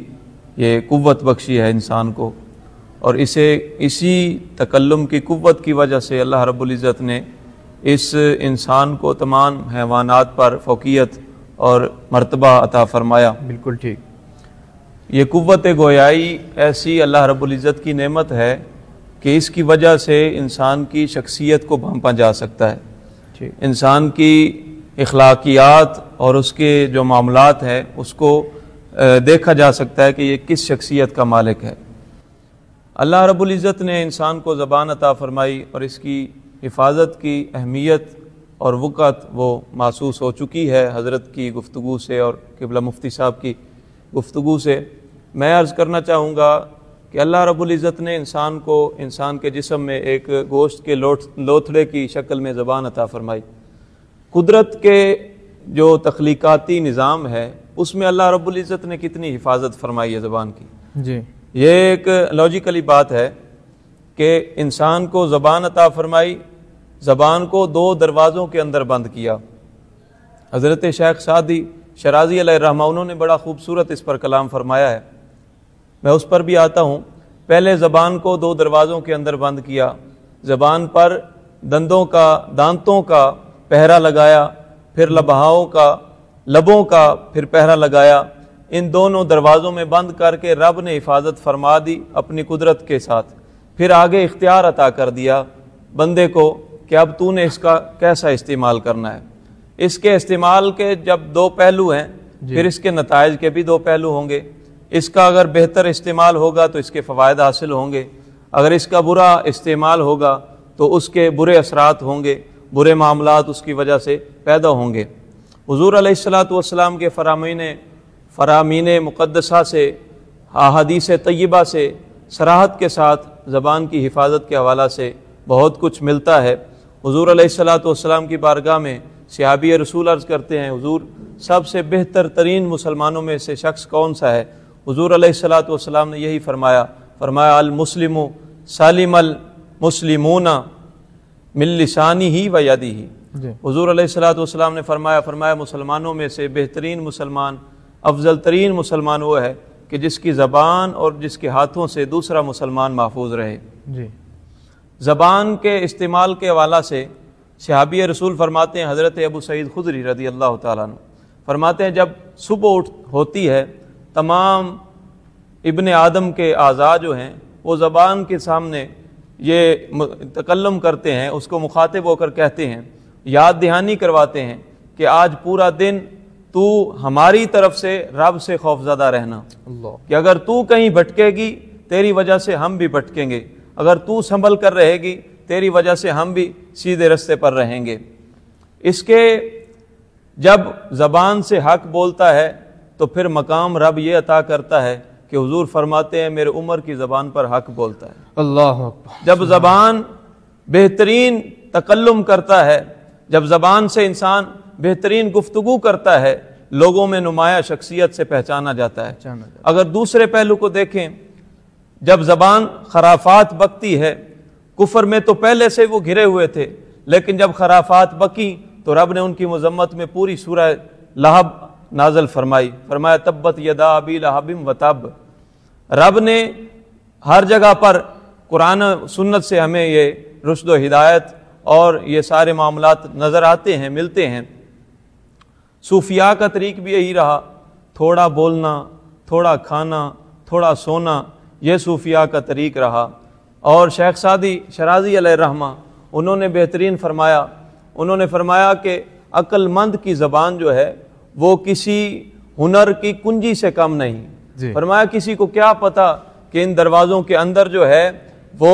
یہ قوت بخشی ہے انسان کو، اور اسی تکلم کی قوت کی وجہ سے اللہ رب العزت نے اس انسان کو تمام حیوانات پر فوقیت اور مرتبہ عطا فرمایا۔ بالکل ٹھیک۔ یہ قوت گویائی ایسی اللہ رب العزت کی نعمت ہے کہ اس کی وجہ سے انسان کی شخصیت کو بھانپا جا سکتا ہے، ٹھیک، انسان کی اخلاقیات اور اس کے جو معاملات ہیں اس کو دیکھا جا سکتا ہے کہ یہ کس شخصیت کا مالک ہے۔ اللہ رب العزت نے انسان کو زبان عطا فرمائی اور اس کی حفاظت کی اہمیت اور وقت وہ محسوس ہو چکی ہے حضرت کی گفتگو سے اور قبلہ مفتی صاحب کی گفتگو سے۔ میں عرض کرنا چاہوں گا کہ اللہ رب العزت نے انسان کو انسان کے جسم میں ایک گوشت کے لوتھڑے کی شکل میں زبان عطا فرمائی۔ قدرت کے جو تخلیقاتی نظام ہے اس میں اللہ رب العزت نے کتنی حفاظت فرمائی ہے زبان کی۔ جی، یہ ایک لاجیکلی بات ہے کہ انسان کو زبان عطا فرمائی، زبان کو 2 دروازوں کے اندر بند کیا۔ حضرت شیخ سعدی شرازی علیہ الرحمہ انہوں نے بڑا خوبصورت اس پر کلام فرمایا ہے، میں اس پر بھی آتا ہوں۔ پہلے زبان کو 2 دروازوں کے اندر بند کیا، زبان پر دانتوں کا پہرا لگایا، پھر لبوں کا پھر پہرا لگایا۔ ان دونوں دروازوں میں بند کر کے رب نے حفاظت فرما دی اپنی قدرت کے ساتھ، پھر آگے اختیار عطا کر دیا بندے کو کہ اب تو نے اس کا کیسا استعمال کرنا ہے۔ اس کے استعمال کے جب 2 پہلو ہیں، پھر اس کے نتائج کے بھی 2 پہلو ہوں گے۔ اس کا اگر بہتر استعمال ہوگا تو اس کے فوائد حاصل ہوں گے، اگر اس کا برا استعمال ہوگا تو اس کے برے اثرات ہوں گے، برے معاملات اس کی وجہ سے پیدا ہوں گے۔ حضور علیہ السلام کے فرامین مقدسہ سے، احادیث طیبہ سے صراحت کے ساتھ زبان کی حفاظت کے حوالہ سے بہت کچھ ملتا ہے۔ حضور علیہ السلام کی بارگاہ میں صحابی رسول عرض کرتے ہیں، حضور سب سے بہتر ترین مسلمانوں میں سے شخص کون سا ہے؟ حضور علیہ السلام نے یہی فرمایا المسلم سالم المسلمون من لسانہ و یدہ۔ حضور علیہ السلام نے فرمایا مسلمانوں میں سے بہترین مسلمان، افضل ترین مسلمان وہ ہے کہ جس کی زبان اور جس کے ہاتھوں سے دوسرا مسلمان محفوظ رہے۔ جی، زبان کے استعمال کے حوالہ سے صحابی رسول فرماتے ہیں، حضرت ابو سعید خدری رضی اللہ تعالیٰ عنہ فرماتے ہیں، جب صبح ہوتی ہے تمام ابن آدم کے اعضاء جو ہیں وہ زبان کے سامنے یہ تکلم کرتے ہیں، اس کو مخاطب ہو کر کہتے ہیں، یاد دہانی کرواتے ہیں کہ آج پورا دن تو ہماری طرف سے رب سے خوفزدہ رہنا، اللہ، کہ کہ اگر تو کہیں بھٹکے گی تیری وجہ سے ہم بھی بھٹکیں گے، اگر تو سنبھل کر رہے گی تیری وجہ سے ہم بھی سیدھے رستے پر رہیں گے۔ اس کے جب زبان سے حق بولتا ہے تو پھر مقام رب یہ عطا کرتا ہے کہ حضور فرماتے ہیں میرے عمر کی زبان پر حق بولتا ہے۔ اللہ اکبر۔ جب زبان بہترین تکلم کرتا ہے، جب زبان سے انسان بہترین گفتگو کرتا ہے، لوگوں میں نمایاں شخصیت سے پہچانا جاتا ہے۔ اگر دوسرے پہلو کو دیکھیں، جب زبان خرافات بکتی ہے، کفر میں تو پہلے سے وہ گھرے ہوئے تھے، لیکن جب خرافات بکی تو رب نے ان کی مذمت میں پوری سورہ لہب نازل فرمایا تبت یدا ابی لہب و تب۔ رب نے ہر جگہ پر قرآن سنت سے ہمیں یہ رشد و ہدایت اور یہ سارے معاملات نظر آتے ہیں، ملتے ہیں۔ صوفیاء کا طریق بھی یہی رہا تھوڑا بولنا، تھوڑا کھانا، تھوڑا سونا، یہ صوفیاء کا طریق رہا۔ اور شیخ سعدی شرازی علیہ الرحمہ انہوں نے بہترین فرمایا، انہوں نے فرمایا کہ عقل مند کی زبان جو ہے وہ کسی ہنر کی کنجی سے کم نہیں۔ فرمایا کسی کو کیا پتا کہ ان دروازوں کے اندر جو ہے وہ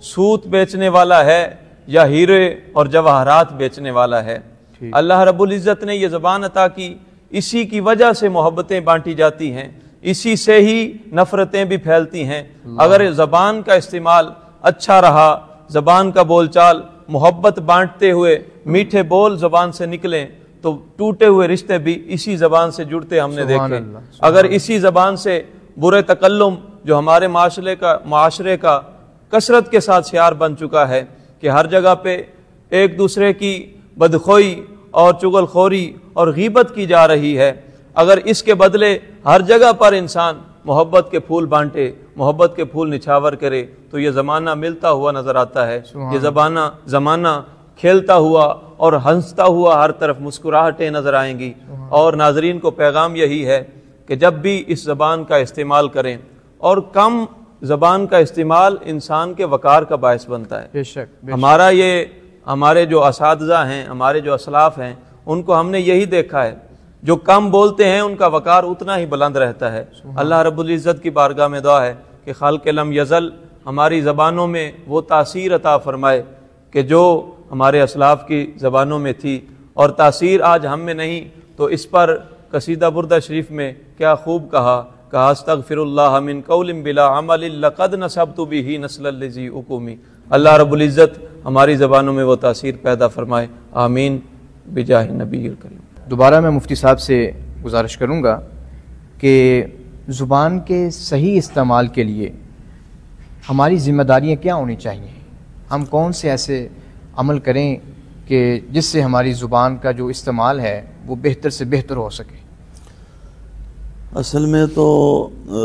سوت بیچنے والا ہے یا ہیرے اور جواہرات بیچنے والا ہے۔ اللہ رب العزت نے یہ زبان عطا کی، اسی کی وجہ سے محبتیں بانٹی جاتی ہیں، اسی سے ہی نفرتیں بھی پھیلتی ہیں۔ اگر زبان کا استعمال اچھا رہا، زبان کا بول چال محبت بانٹتے ہوئے میٹھے بول زبان سے نکلیں تو ٹوٹے ہوئے رشتے بھی اسی زبان سے جڑتے ہم نے دیکھے۔ اگر اسی زبان سے برے تکلم جو ہمارے معاشرے کا کثرت کے ساتھ شعار بن چکا ہے کہ ہر جگہ پہ ایک دوسرے کی بدخوئی اور چغل خوری اور غیبت کی جا رہی ہے، اگر اس کے بدلے ہر جگہ پر انسان محبت کے پھول بانٹے، محبت کے پھول نچھاور کرے تو یہ زمانہ ملتا ہوا نظر آتا ہے۔ یہ زمانہ کھیلتا ہوا اور ہنستا ہوا ہر طرف مسکراہٹیں نظر آئیں گی۔ اور ناظرین کو پیغام یہی ہے کہ جب بھی اس زبان کا استعمال کریں، اور کم زبان کا استعمال انسان کے وقار کا باعث بنتا ہے۔ بے شک ہمارے جو اساتذہ ہیں، ہمارے جو اسلاف ہیں، ان کو ہم نے یہی دیکھا ہے، جو کم بولتے ہیں ان کا وقار اتنا ہی بلند رہتا ہے۔ اللہ رب العزت کی بارگاہ میں دعا ہے کہ خالق لم یزل ہماری زبانوں میں وہ تاثیر عطا فرمائے کہ جو ہمارے اسلاف کی زبانوں میں تھی، اور تاثیر آج ہم میں نہیں تو اس پر قصیدہ بردہ شریف میں کیا خوب کہا استغفر اللہ من قول بلا عمل لقد نصبت به نسل الذی اقومی۔ اللہ رب العزت ہماری زبانوں میں وہ تاثیر پیدا فرمائے، آمین بجاہ نبی الکریم۔ دوبارہ میں مفتی صاحب سے گزارش کروں گا کہ زبان کے صحیح استعمال کے لیے ہماری ذمہ داریاں کیا ہونی چاہیے، ہم کون سے ایسے عمل کریں کہ جس سے ہماری زبان کا جو استعمال ہے وہ بہتر سے بہتر ہو سکے؟ اصل میں تو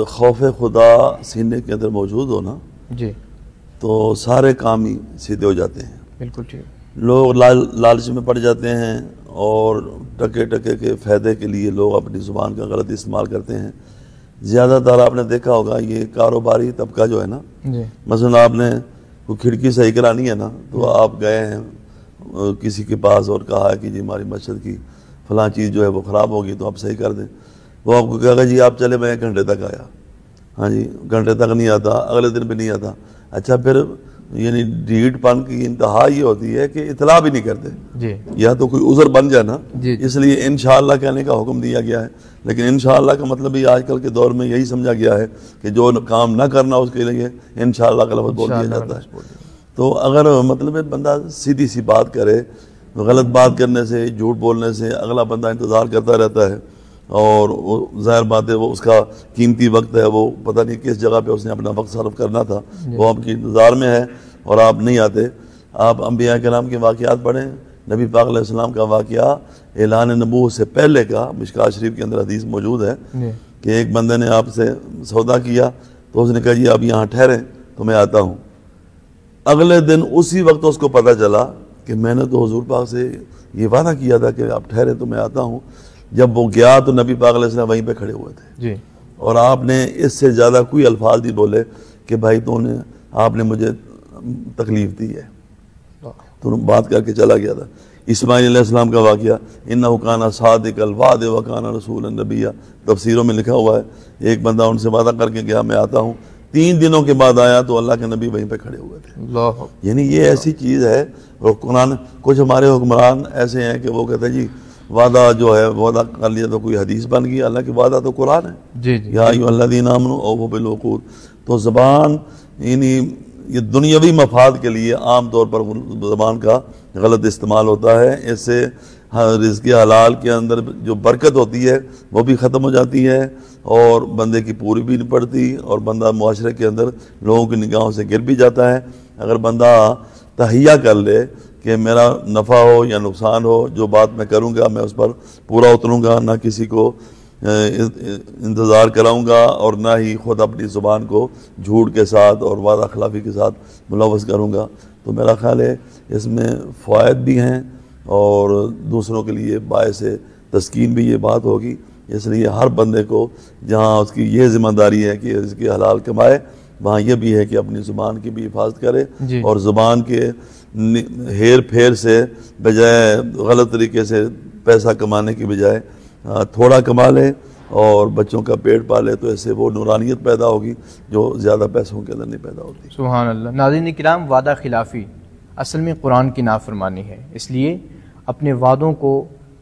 خوف خدا سینے کے اندر موجود ہو نا جی تو سارے کام ہی سیدھے ہو جاتے ہیں۔ بالکل ٹھیک۔ لوگ لالچ میں پڑ جاتے ہیں اور ٹکے کے فائدے کے لیے لوگ اپنی زبان کا غلط استعمال کرتے ہیں۔ زیادہ تر آپ نے دیکھا ہوگا یہ کاروباری طبقہ جو ہے نا، مثلا آپ نے کوئی کھڑکی صحیح کرانی ہے نا تو آپ گئے ہیں کسی کے پاس اور کہا ہے کہ جی ہماری مسجد کی فلاں چیز جو ہے وہ خراب ہوگی تو آپ صحیح کر دیں، وہ آپ کو کہے گا جی آپ چلے میں 1 گھنٹے تک آیا، ہاں جی گھنٹے تک نہیں آتا، اگلے دن بھی نہیں آتا۔ اچھا پھر یعنی ڈھیٹ پن کی انتہا یہ ہوتی ہے کہ اطلاع بھی نہیں کرتے جی، یا تو کوئی عذر بن جائے نا جی اس لیے انشاءاللہ کہنے کا حکم دیا گیا ہے، لیکن انشاءاللہ کا مطلب بھی آج کل کے دور میں یہی سمجھا گیا ہے کہ جو کام نہ کرنا اس کے لیے انشاءاللہ کا لفظ بول دیا جاتا ہے۔ تو اگر مطلب ہے بندہ سیدھی سی بات کرے، غلط بات کرنے سے، جھوٹ بولنے سے اگلا بندہ انتظار کرتا رہتا ہے، اور ظاہر بات ہے وہ اس کا قیمتی وقت ہے، وہ پتہ نہیں کس جگہ پہ اس نے اپنا وقت صرف کرنا تھا، وہ آپ کی انتظار میں ہے اور آپ نہیں آتے۔ آپ انبیاء کرام کے واقعات پڑھیں، نبی پاک علیہ السلام کا واقعہ اعلان نبوت سے پہلے کا مشکوٰۃ شریف کے اندر حدیث موجود ہے کہ ایک بندے نے آپ سے سودا کیا تو اس نے کہا جی آپ یہاں ٹھہریں تو میں آتا ہوں۔ اگلے دن اسی وقت اس کو پتہ چلا کہ میں نے تو حضور پاک سے یہ وعدہ کیا تھا کہ آپ ٹھہریں تو میں آتا ہوں۔ جب وہ گیا تو نبی پاک علیہ السلام وہیں پہ کھڑے ہوئے تھے جی، اور آپ نے اس سے زیادہ کوئی الفاظ نہیں بولے کہ بھائی آپ نے مجھے تکلیف دی ہے، تو بات کر کے چلا گیا تھا۔ اسماعیل علیہ السلام کا واقعہ انہ کان صادق الوعد وکان رسول نبی، تفسیروں میں لکھا ہوا ہے ایک بندہ ان سے وعدہ کر کے گیا میں آتا ہوں، 3 دنوں کے بعد آیا تو اللہ کے نبی وہیں پہ کھڑے ہوئے تھے۔ یعنی یہ ایسی چیز ہے، اور قرآن کچھ ہمارے حکمران ایسے ہیں کہ وہ کہتے ہیں جی وعدہ جو ہے وعدہ کر لیا تو کوئی حدیث بن گئی، اللہ کی وعدہ تو قرآن ہے، جی جی، یا ایھا الذین آمنوا اوفوا بالعقود۔ تو زبان یعنی یہ دنیاوی مفاد کے لیے عام طور پر زبان کا غلط استعمال ہوتا ہے، اس سے رزق حلال کے اندر جو برکت ہوتی ہے وہ بھی ختم ہو جاتی ہے اور بندے کی پوری بھی نہیں پڑتی، اور بندہ معاشرے کے اندر لوگوں کی نگاہوں سے گر بھی جاتا ہے۔ اگر بندہ تہیہ کر لے کہ میرا نفع ہو یا نقصان ہو، جو بات میں کروں گا میں اس پر پورا اتروں گا، نہ کسی کو انتظار کراؤں گا اور نہ ہی خود اپنی زبان کو جھوٹ کے ساتھ اور وعدہ خلافی کے ساتھ ملوث کروں گا، تو میرا خیال ہے اس میں فوائد بھی ہیں اور دوسروں کے لیے باعث تسکین بھی یہ بات ہوگی۔ اس لیے ہر بندے کو جہاں اس کی یہ ذمہ داری ہے کہ اس کی حلال کمائے، وہاں یہ بھی ہے کہ اپنی زبان کی بھی حفاظت کرے، اور زبان کے ہیر پھیر سے بجائے غلط طریقے سے پیسہ کمانے کی بجائے تھوڑا کما لے اور بچوں کا پیٹ پالے، تو ایسے وہ نورانیت پیدا ہوگی جو زیادہ پیسوں کے اندر نہیں پیدا ہوتی۔ سبحان اللہ۔ ناظرین کرام، وعدہ خلافی اصل میں قرآن کی نافرمانی ہے، اس لیے اپنے وعدوں کو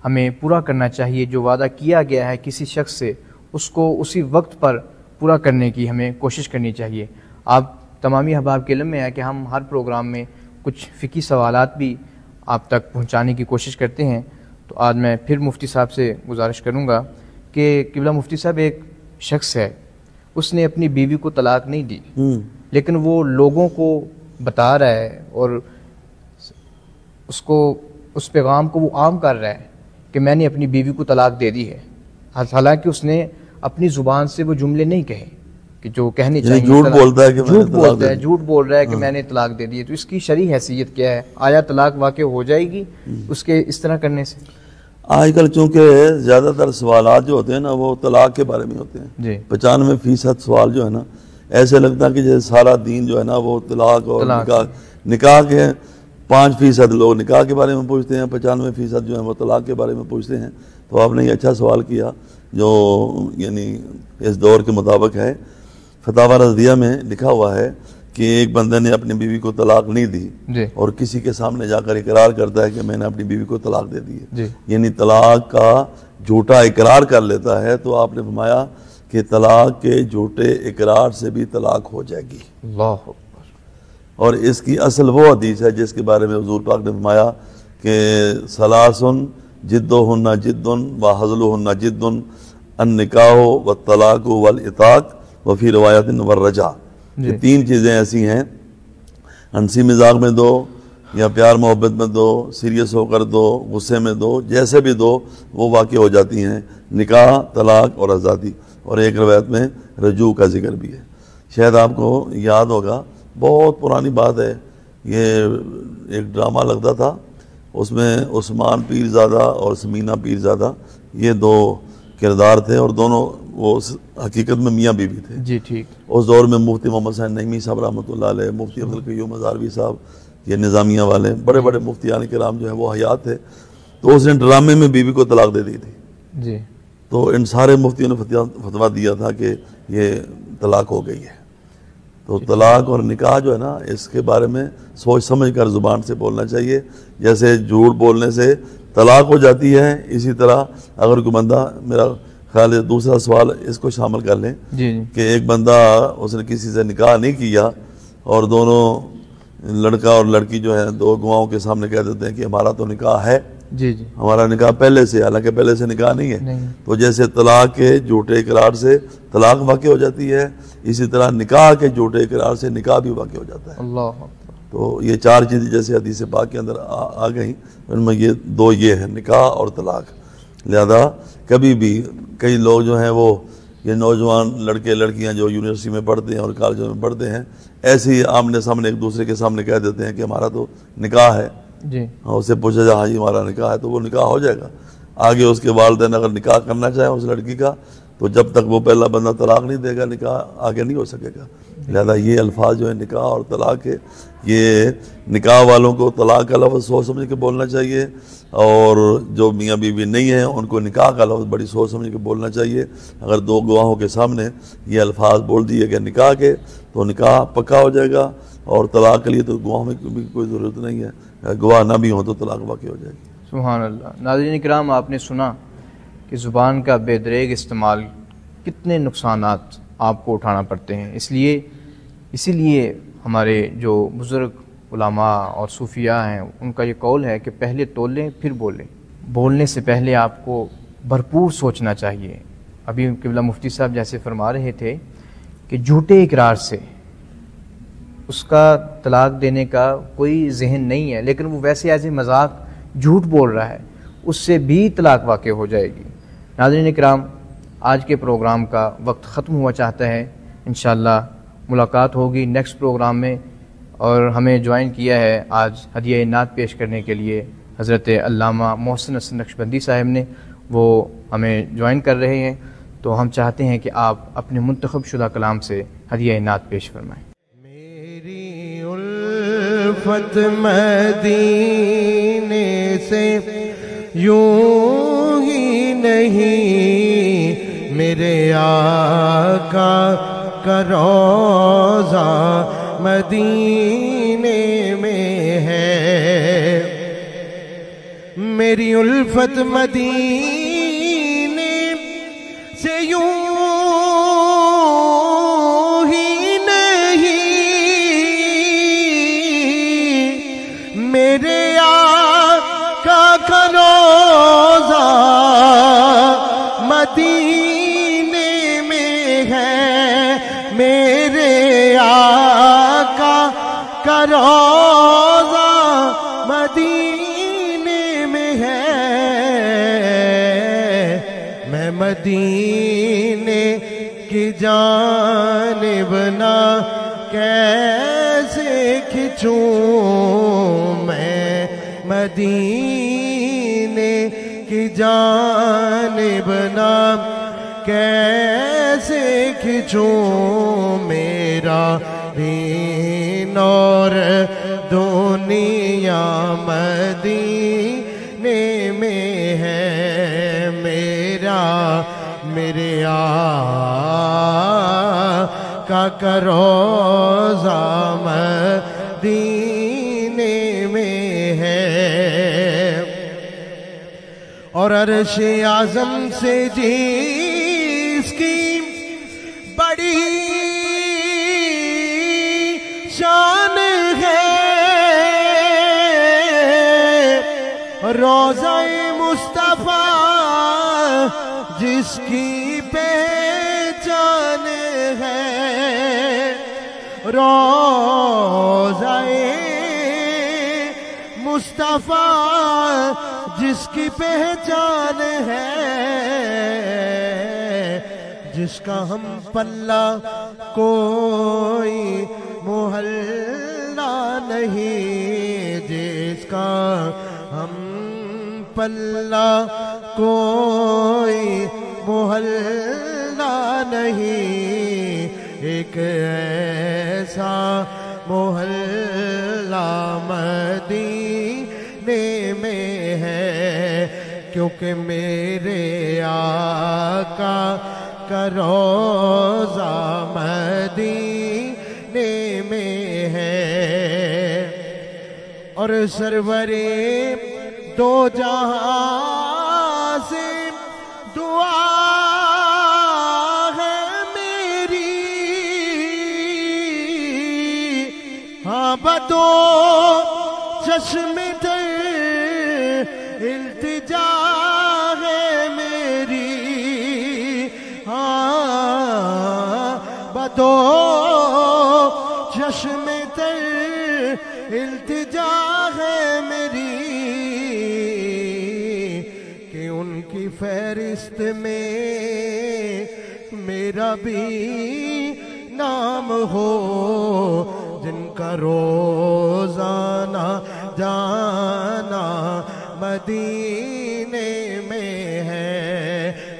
ہمیں پورا کرنا چاہیے۔ جو وعدہ کیا گیا ہے کسی شخص سے، اس کو اسی وقت پر پورا کرنے کی ہمیں کوشش کرنی چاہیے۔ آپ تمامی احباب کے علم میں ہے کہ ہم ہر پروگرام میں کچھ فقہی سوالات بھی آپ تک پہنچانے کی کوشش کرتے ہیں، تو آج میں پھر مفتی صاحب سے گزارش کروں گا کہ قبلہ مفتی صاحب، ایک شخص ہے، اس نے اپنی بیوی کو طلاق نہیں دی، لیکن وہ لوگوں کو بتا رہا ہے اور اس پیغام کو وہ عام کر رہا ہے کہ میں نے اپنی بیوی کو طلاق دے دی ہے، حالانکہ اس نے اپنی زبان سے وہ جملے نہیں کہے کہ جو کہنے چاہیے۔ جھوٹ بولتا ہے کہ جھوٹ بول رہا ہے کہ میں نے طلاق دے دی ہے، تو اس کی شرعی حیثیت کیا ہے؟ آیا طلاق واقع ہو جائے گی اس کے اس طرح کرنے سے؟ آج کل چونکہ زیادہ تر سوالات جو ہوتے ہیں نا وہ طلاق کے بارے میں ہوتے ہیں، 95% سوال جو ہے نا ایسے لگتا ہے کہ جیسے سارا دین جو ہے نا وہ طلاق اور نکاح کے 5% لوگ نکاح کے بارے میں پوچھتے ہیں، 95% جو ہے وہ طلاق کے بارے میں پوچھتے ہیں۔ تو آپ نے یہ اچھا سوال کیا جو یعنی اس دور کے مطابق ہے۔ فتاوی رضیہ میں لکھا ہوا ہے کہ ایک بندے نے اپنی بیوی کو طلاق نہیں دی اور کسی کے سامنے جا کر اقرار کرتا ہے کہ میں نے اپنی بیوی کو طلاق دے دی ہے، یعنی طلاق کا جھوٹا اقرار کر لیتا ہے، تو آپ نے فرمایا کہ طلاق کے جھوٹے اقرار سے بھی طلاق ہو جائے گی۔ اللہ اکبر۔ اور اس کی اصل وہ حدیث ہے جس کے بارے میں حضور پاک نے فرمایا کہ ثلاثن جدہن جد و ہزلہن جد النکاح والطلاق والعتاق وفی روایت والرجع۔ یہ 3 چیزیں ایسی ہیں، ہنسی مذاق میں دو یا پیار محبت میں دو، سیریس ہو کر دو، غصے میں دو، جیسے بھی دو وہ واقع ہو جاتی ہیں، نکاح، طلاق اور آزادی۔ اور ایک روایت میں رجوع کا ذکر بھی ہے۔ شاید آپ کو یاد ہوگا، بہت پرانی بات ہے، یہ ایک ڈرامہ لگتا تھا، اس میں عثمان پیرزادہ اور سمینہ پیرزادہ یہ 2 کردار تھے، اور دونوں وہ حقیقت میں میاں بیوی تھے۔ جی ٹھیک۔ اس دور میں مفتی محمد حسین نعیمی صاحب رحمۃ اللہ علیہ، مفتی عبدالقیوم ہزاروی صاحب، یہ نظامیہ والے بڑے بڑے مفتیان کرام جو ہیں وہ حیات تھے، تو اس نے ڈرامے میں بیوی کو طلاق دے دی تھی۔ جی۔ تو ان سارے مفتیوں نے فتویٰ دیا تھا کہ یہ طلاق ہو گئی ہے۔ تو طلاق اور نکاح جو ہے نا اس کے بارے میں سوچ سمجھ کر زبان سے بولنا چاہیے۔ جیسے جھوٹ بولنے سے طلاق ہو جاتی ہے، اسی طرح اگر کوئی بندہ، میرا خیال ہے دوسرا سوال اس کو شامل کر لیں کہ ایک بندہ اس نے کسی سے نکاح نہیں کیا اور دونوں لڑکا اور لڑکی جو ہے 2 گواہوں کے سامنے کہہ دیتے ہیں کہ ہمارا تو نکاح ہے، ہمارا نکاح پہلے سے، حالانکہ پہلے سے نکاح نہیں ہے۔ تو جیسے طلاق کے جھوٹے اقرار سے طلاق واقع ہو جاتی ہے، اسی طرح نکاح کے جھوٹے اقرار سے نکاح بھی واقع ہو جاتا ہے۔ اللہ۔ تو یہ 4 چیزیں جیسے حدیث پاک کے اندر آ گئیں، ان میں یہ 2 یہ ہیں، نکاح اور طلاق۔ لہذا کبھی بھی کئی لوگ جو ہیں وہ یہ نوجوان لڑکے لڑکیاں جو یونیورسٹی میں پڑھتے ہیں اور کالجوں میں پڑھتے ہیں، ایسے ہی آمنے سامنے ایک دوسرے کے سامنے کہہ دیتے ہیں کہ ہمارا تو نکاح ہے۔ اس سے پوچھا جائے ہاں جی ہمارا نکاح ہے، تو وہ نکاح ہو جائے گا۔ آگے اس کے والدین اگر نکاح کرنا چاہیں اس لڑکی کا، تو جب تک وہ پہلا بندہ طلاق نہیں دے گا نکاح آگے نہیں ہو سکے گا۔ لہذا یہ الفاظ جو ہیں نکاح اور طلاق کے، یہ نکاح والوں کو طلاق کا لفظ سوچ سمجھ کے بولنا چاہیے، اور جو میاں بیوی نہیں ہیں ان کو نکاح کا لفظ بڑی سوچ سمجھ کے بولنا چاہیے۔ اگر 2 گواہوں کے سامنے یہ الفاظ بول دیے گئے نکاح کے، تو نکاح پکا ہو جائے گا، اور طلاق کے لیے تو گواہوں میں بھی کوئی ضرورت نہیں ہے، گواہ نہ بھی ہوں تو طلاق واقع ہو جائے گی۔ سبحان اللہ۔ ناظرین کرام، آپ نے سنا کہ زبان کا بے دریغ استعمال کتنے نقصانات آپ کو اٹھانا پڑتے ہیں۔ اسی لیے ہمارے جو بزرگ علماء اور صوفیاء ہیں ان کا یہ قول ہے کہ پہلے تولیں پھر بولیں، بولنے سے پہلے آپ کو بھرپور سوچنا چاہیے۔ ابھی قبلہ مفتی صاحب جیسے فرما رہے تھے کہ جھوٹے اقرار سے اس کا طلاق دینے کا کوئی ذہن نہیں ہے، لیکن وہ ویسے ایسے مذاق جھوٹ بول رہا ہے، اس سے بھی طلاق واقع ہو جائے گی۔ ناظرین کرام، آج کے پروگرام کا وقت ختم ہوا چاہتا ہے، انشاءاللہ ملاقات ہوگی نیکسٹ پروگرام میں۔ اور ہمیں جوائن کیا ہے آج ہدیہ نعت پیش کرنے کے لیے حضرت علامہ محسن حسن نقشبندی صاحب نے، وہ ہمیں جوائن کر رہے ہیں، تو ہم چاہتے ہیں کہ آپ اپنے منتخب شدہ کلام سے ہدیہ نعت پیش فرمائیں۔ میری الفت مدینے سے یوں ہی نہیں، میرے آقا کا روضہ مدینے میں ہے۔ میری الفت مدینے سے یوں ہی نہیں، میرے آقا کا روضہ مدینے میں ہے۔ میرے آقا کا روضہ مدینے میں ہے۔ میں مدینے کی جانب نہ کیسے کھنچوں، میں مدینے کی جانب نہ کیسے کھنچوں، میرا دین اور دنیا مدینے میں ہے۔ میرے آقا کا روضہ مدینے میں ہے۔ اور عرش اعظم سے جس کی بڑی شان ہے، روضہ مصطفیٰ جس کی پہچان ہے، روضہ مصطفیٰ جس کی پہچان ہے، جس کا ہم پلہ کوئی محلہ نہیں، جس کا ہم پلہ کوئی محلہ نہیں، ایک ایسا محلہ مدینے میں ہے، کیونکہ میرے آقا کا روضہ مدینے میں ہے۔ اور سرور دو جہاں سے دعا ہے میری، ہاں بدو چشم تر التجا ہے میری، ہاں بدو چشم تر التجا ہے میری، کہ ان کی فہرست میں میرا بھی نام ہو، جن کا روزانہ جانا مدینے میں ہے،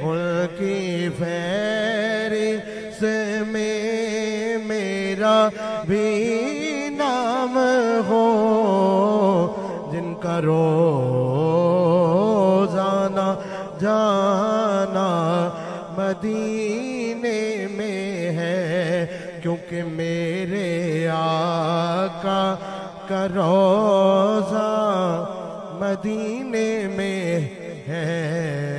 ان کی فہرست میں میرا بھی نام ہو، جن کا روزانہ جانا مدینے میں ہے، کیونکہ میرے آقا کا روضہ مدینے میں ہے۔